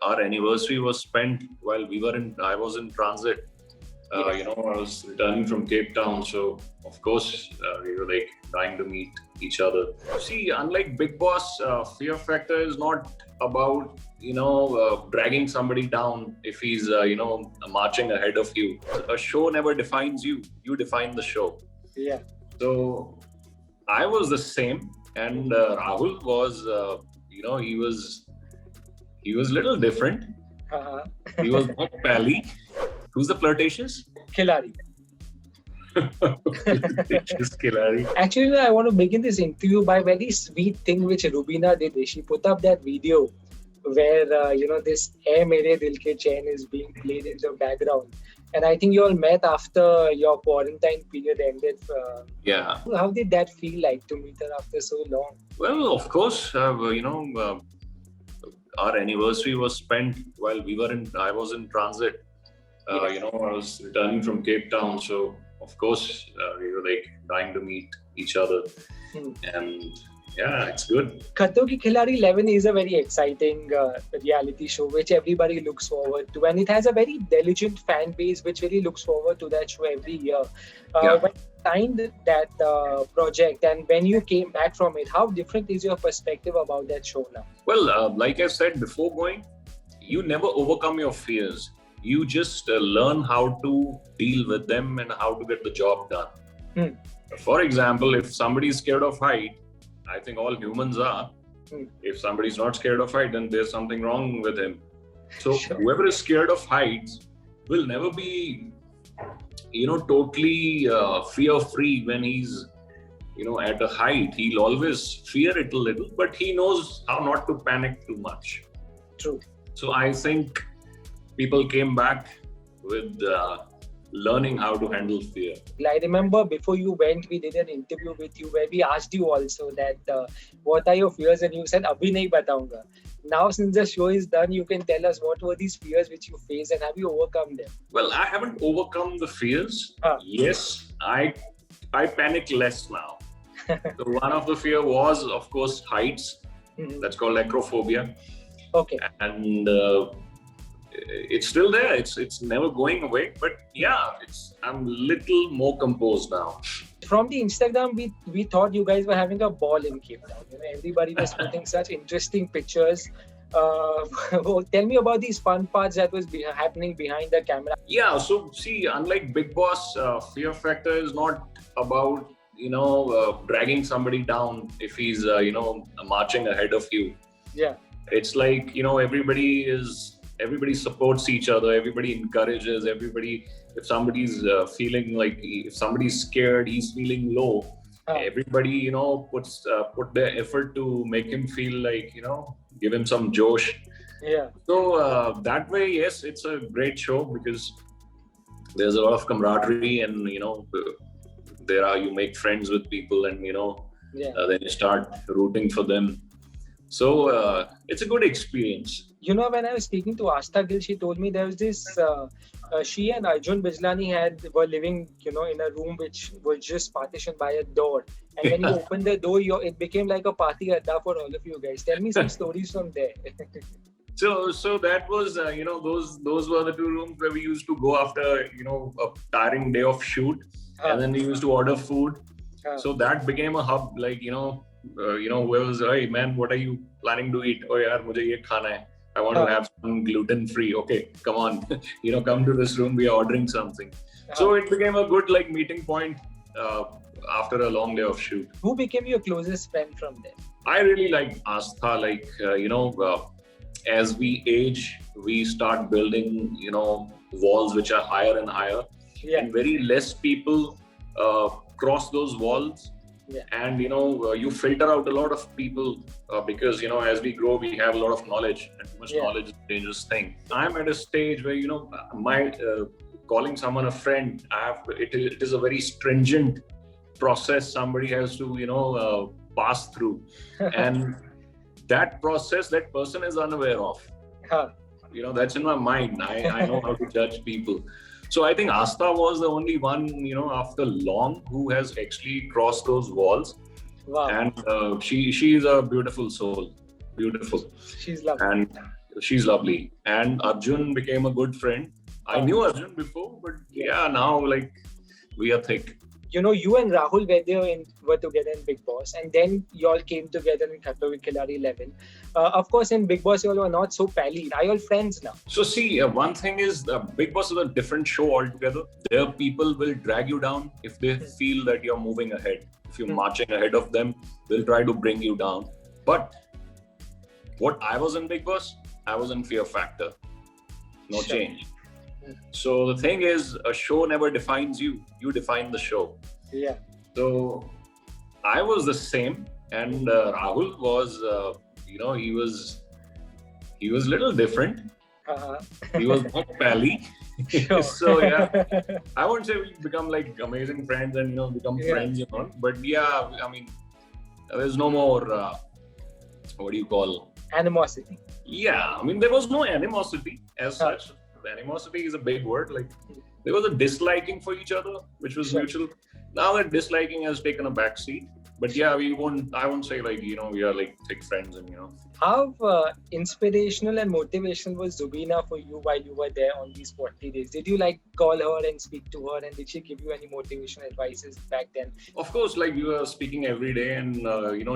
Our anniversary was spent while I was in transit. Yes. I was returning from Cape Town, so of course we were like dying to meet each other. See, unlike Bigg Boss, fear factor is not about dragging somebody down if he's marching ahead of you. A show never defines you; you define the show. Yeah. So I was the same, and Rahul was, he was a little different. Uh-huh. He was not pally. Who's the flirtatious? Khiladi. Flirtatious Khiladi. Actually, I want to begin this interview by a very sweet thing which Rubina did. She put up that video where this "Hai Mere Dil Ke Chain" is being played in the background, and I think you all met after your quarantine period ended. Yeah. How did that feel like to meet her after so long? Well, of course, our anniversary was spent while I was in transit. Yes. I was returning from Cape Town, so of course we were like dying to meet each other, and yeah, it's good. Khatron Ki Khiladi 11 is a very exciting reality show which everybody looks forward to, and it has a very diligent fan base which really looks forward to that show every year. When you signed that project and when you came back from it, how different is your perspective about that show now? Well, like I said before going, you never overcome your fears. You just learn how to deal with them and how to get the job done. For example, if somebody is scared of height, I think all humans are. If somebody's not scared of height, then there's something wrong with him. So whoever is scared of heights will never be, totally fear-free when he's, at a height. He'll always fear it a little, but he knows how not to panic too much. True. So I think people came back with learning how to handle fear. I remember before you went, we did an interview with you where we asked you also that what are your fears, and you said abhi nahi bataunga. Now since the show is done, you can tell us what were these fears which you faced and have you overcome them? Well, I haven't overcome the fears. Yes, I panic less now. So one of the fear was, of course, heights. That's called acrophobia. Okay. And it's still there. It's never going away. But yeah, I'm little more composed now. From the Instagram, we thought you guys were having a ball in Cape Town. Everybody was putting such interesting pictures. Tell me about these fun parts that was happening behind the camera. Yeah, so see, unlike Bigg Boss, fear factor is not about dragging somebody down if he's marching ahead of you. Yeah. It's like everybody supports each other, everybody encourages, if somebody's feeling like, if somebody's scared, he's feeling low, everybody put their effort to make him feel like, give him some josh. Yeah. So that way, yes, it's a great show because there's a lot of camaraderie, and you make friends with people, and then you start rooting for them. So it's a good experience. When I was speaking to Astha Gill, she told me there was this, she and Arjun Bijlani were living, in a room which was just partitioned by a door. And when you opened the door, it became like a party adda for all of you guys. Tell me some stories from there. So that was, those were the two rooms where we used to go after, a tiring day of shoot. And then we used to order food. So that became a hub, like, whoever's, hey man, what are you planning to eat? Oh yaar, mujhe ye khana hai. I want to have some gluten-free. Okay, come on, come to this room. We are ordering something. So it became a good meeting point after a long day of shoot. Who became your closest friend from there? I really like Astha. As we age, we start building, walls which are higher and higher. Yeah. And very less people cross those walls. Yeah. And you filter out a lot of people because as we grow, we have a lot of knowledge, and too much knowledge is a dangerous thing. I'm at a stage where my calling someone a friend, it is a very stringent process somebody has to pass through, and that process that person is unaware of. That's in my mind. I know how to judge people. So I think Astha was the only one, after long, who has actually crossed those walls. Wow. And she is a beautiful soul. Beautiful. She's lovely. And she's lovely. And Arjun became a good friend. I knew Arjun before, but yeah, now like we are thick. You know, you and Rahul were together in Bigg Boss, and then you all came together in Khatron with Khiladi 11. Of course, in Bigg Boss, you all are not so pally. Are you all friends now? So see, one thing is Bigg Boss is a different show altogether. There people will drag you down if they feel that you're moving ahead. If you're marching ahead of them, they'll try to bring you down. But what I was in Bigg Boss, I was in Fear Factor. No change. So the thing is, a show never defines you. You define the show. Yeah. So I was the same, and Rahul was, he was a little different. He was not pally. Sure. So yeah, I won't say we become like amazing friends and become friends, But yeah, I mean, there's no more. What do you call? Animosity. Yeah, I mean, there was no animosity as such. Animosity is a big word. Like, there was a disliking for each other, which was mutual. Now that disliking has taken a back seat. But yeah, I won't say like, we are like thick friends and, How inspirational and motivational was Rubina for you while you were there on these 40 days? Did you like call her and speak to her, and did she give you any motivational advices back then? Of course, like we were speaking every day, and,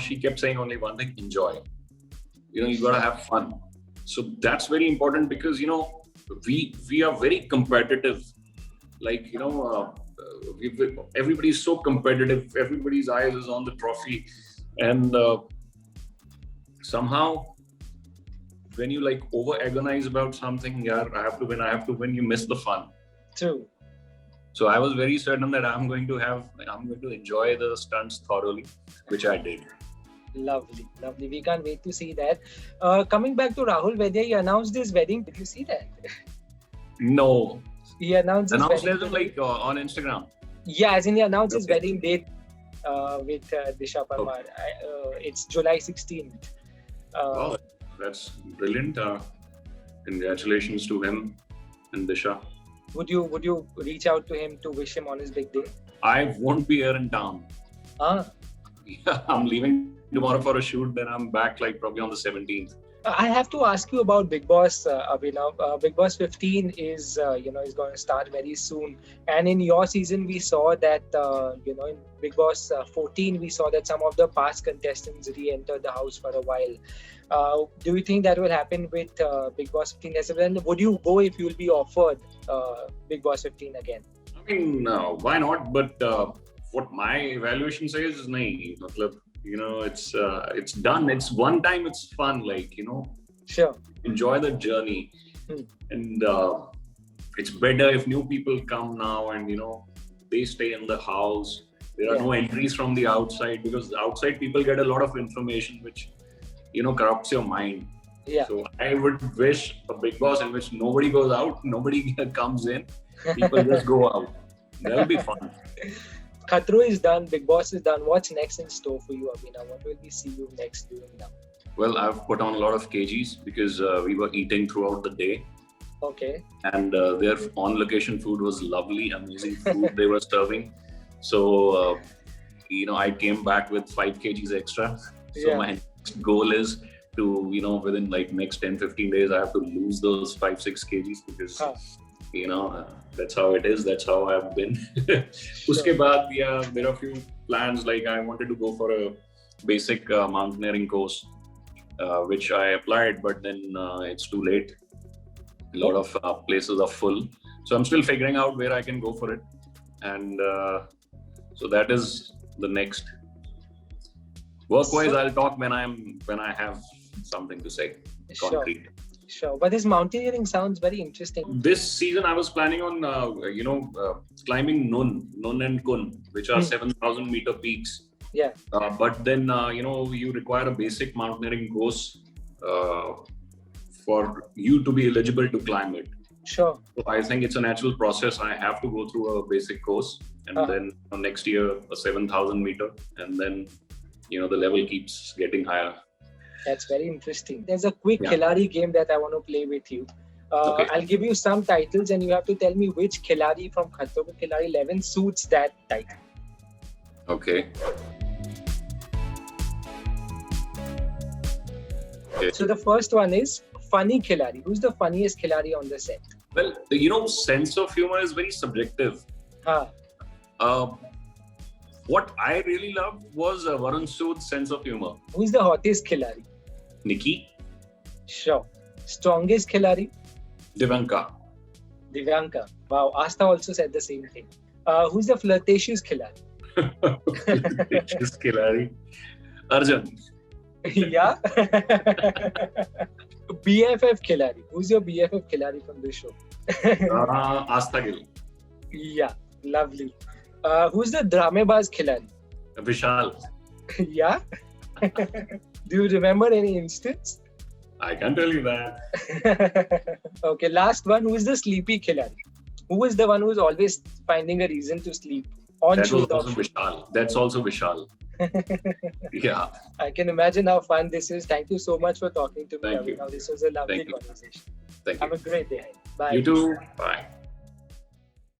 she kept saying only one thing: enjoy. You gotta have fun. So that's very important because, we are very competitive. Like, everybody's so competitive. Everybody's eyes is on the trophy. And somehow, when you like over-agonize about something, yeah, I have to win, you miss the fun. True. So I was very certain that I'm going to enjoy the stunts thoroughly, which I did. Lovely. We can't wait to see that. Coming back to Rahul Vaidya, he announced his wedding. Did you see that? No. He announced his wedding. Announced like on Instagram. Yeah, as in he announced his wedding date with Disha Parmar. It's July 16th. Wow, that's brilliant. Congratulations to him and Disha. Would you reach out to him to wish him on his big day? I won't be here in town. Yeah, I'm leaving tomorrow for a shoot, then I'm back like probably on the 17th. I have to ask you about Bigg Boss, Abhinav. Bigg Boss 15 is going to start very soon. And in your season, we saw that, in Bigg Boss 14, we saw that some of the past contestants re-entered the house for a while. Do you think that will happen with Bigg Boss 15 as well? Would you go if you'll be offered Bigg Boss 15 again? I mean, why not? But what my evaluation says is, nahi, it's done. It's one time, it's fun, Sure. Enjoy the journey. And it's better if new people come now and, they stay in the house. There are no entries from the outside, because outside people get a lot of information which, corrupts your mind. Yeah. So I would wish a Bigg Boss in which nobody goes out, nobody comes in, people just go out. That'll be fun. Khatron is done, Bigg Boss is done. What's next in store for you, Abhinav? What will we see you next doing now? Well, I've put on a lot of kgs because we were eating throughout the day. Okay. And their on-location food was lovely, amazing food they were serving. So, I came back with 5 kgs extra. So my next goal is to, within like next 10-15 days, I have to lose those 5-6 kgs because, that's how it is. That's how I've been. Uske baad, there are a few plans. Like I wanted to go for a basic mountaineering course, which I applied, but then it's too late. A lot of places are full. So I'm still figuring out where I can go for it. And so that is the next. Work-wise, I'll talk when I have something to say. Concrete. Sure. But this mountaineering sounds very interesting. This season, I was planning on, climbing Nun and Kun, which are 7,000 meter peaks. Yeah. But then, you require a basic mountaineering course for you to be eligible to climb it. Sure. So I think it's a natural process. I have to go through a basic course, and then next year a 7,000 meter, and then the level keeps getting higher. That's very interesting. There's a quick Khiladi game that I want to play with you. I'll give you some titles, and you have to tell me which Khiladi from Khatron with Khiladi 11 suits that title. Okay. So the first one is funny Khiladi. Who's the funniest Khiladi on the set? Well, sense of humor is very subjective. What I really loved was Varun Sood's sense of humor. Who's the hottest Khiladi? Nikki. Sure. Strongest Khiladi? Divyanka. Wow, Asta also said the same thing. Who's the flirtatious Khiladi? Flirtatious Khiladi. Arjun. Yeah. BFF Khiladi. Who's your BFF Khiladi from this show? Asta Gill. Yeah, lovely. Who's the Dramebaz Khiladi? Vishal. Yeah. Do you remember any instance? I can tell you that. Okay, last one. Who is the sleepy Khiladi? Who is the one who is always finding a reason to sleep? That's also Vishal. Yeah. I can imagine how fun this is. Thank you so much for talking to me. Thank you. This was a lovely conversation. Thank you. Have a great day. Bye. You too. Bye.